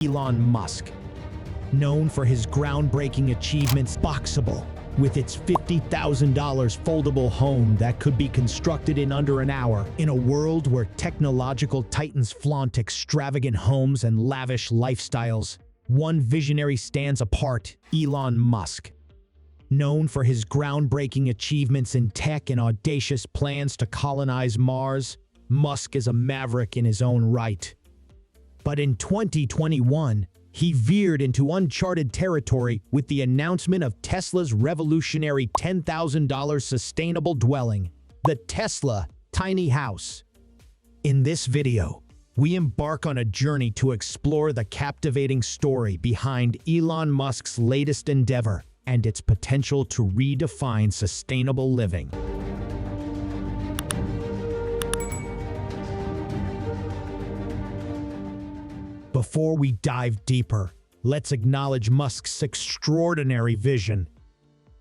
Elon Musk, known for his groundbreaking achievements. Boxable, with its $50,000 foldable home that could be constructed in under an hour. In a world where technological titans flaunt extravagant homes and lavish lifestyles, one visionary stands apart: Elon Musk. Known for his groundbreaking achievements in tech and audacious plans to colonize Mars, Musk is a maverick in his own right. But in 2021, he veered into uncharted territory with the announcement of Tesla's revolutionary $10,000 sustainable dwelling, the Tesla Tiny House. In this video, we embark on a journey to explore the captivating story behind Elon Musk's latest endeavor and its potential to redefine sustainable living. Before we dive deeper, let's acknowledge Musk's extraordinary vision.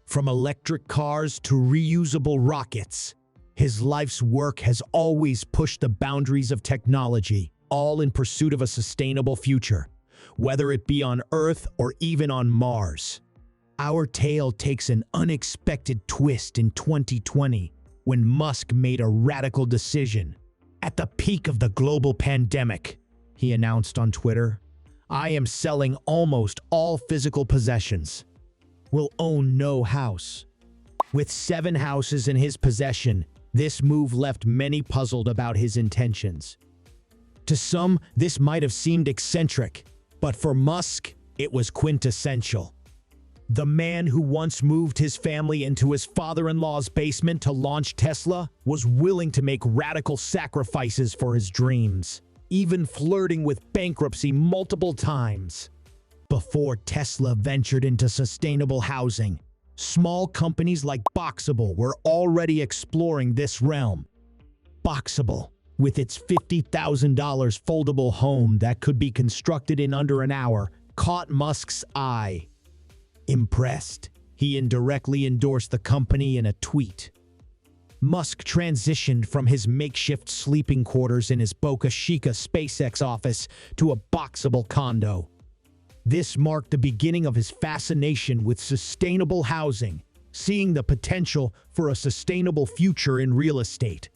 From electric cars to reusable rockets, his life's work has always pushed the boundaries of technology, all in pursuit of a sustainable future, whether it be on Earth or even on Mars. Our tale takes an unexpected twist in 2020 when Musk made a radical decision. At the peak of the global pandemic, he announced on Twitter, "I am selling almost all physical possessions. Will own no house." With 7 houses in his possession, this move left many puzzled about his intentions. To some, this might have seemed eccentric, but for Musk, it was quintessential. The man who once moved his family into his father-in-law's basement to launch Tesla was willing to make radical sacrifices for his dreams, even flirting with bankruptcy multiple times. Before Tesla ventured into sustainable housing, small companies like Boxable were already exploring this realm. Boxable, with its $50,000 foldable home that could be constructed in under an hour, caught Musk's eye. Impressed, he indirectly endorsed the company in a tweet. Musk transitioned from his makeshift sleeping quarters in his Boca Chica SpaceX office to a Boxable condo. This marked the beginning of his fascination with sustainable housing, seeing the potential for a sustainable future in real estate.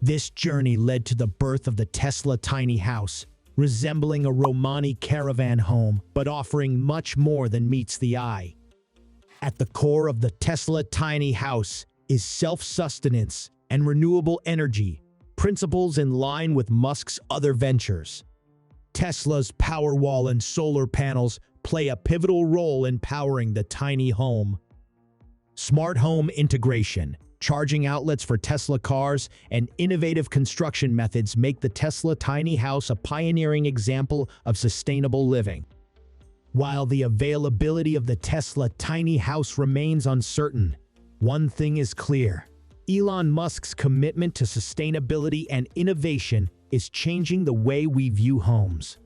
This journey led to the birth of the Tesla Tiny House, resembling a Romani caravan home, but offering much more than meets the eye. At the core of the Tesla Tiny House is self-sustenance and renewable energy, principles in line with Musk's other ventures. Tesla's Powerwall and solar panels play a pivotal role in powering the tiny home. Smart home integration, charging outlets for Tesla cars, and innovative construction methods make the Tesla Tiny House a pioneering example of sustainable living. While the availability of the Tesla Tiny House remains uncertain, one thing is clear: Elon Musk's commitment to sustainability and innovation is changing the way we view homes.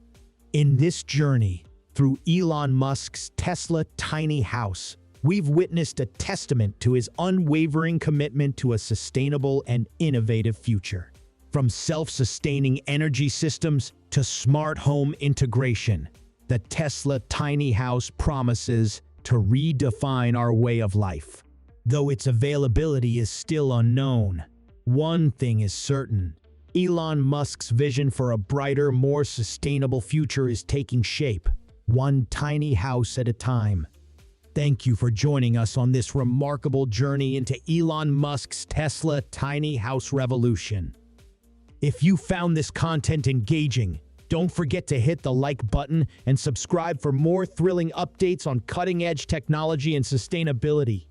In this journey, through Elon Musk's Tesla Tiny House, we've witnessed a testament to his unwavering commitment to a sustainable and innovative future. From self-sustaining energy systems to smart home integration, the Tesla Tiny House promises to redefine our way of life. Though its availability is still unknown, one thing is certain: Elon Musk's vision for a brighter, more sustainable future is taking shape, one tiny house at a time. Thank you for joining us on this remarkable journey into Elon Musk's Tesla Tiny House revolution. If you found this content engaging, don't forget to hit the like button and subscribe for more thrilling updates on cutting-edge technology and sustainability.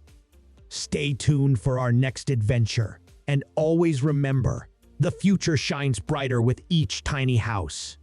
Stay tuned for our next adventure, and always remember, the future shines brighter with each tiny house.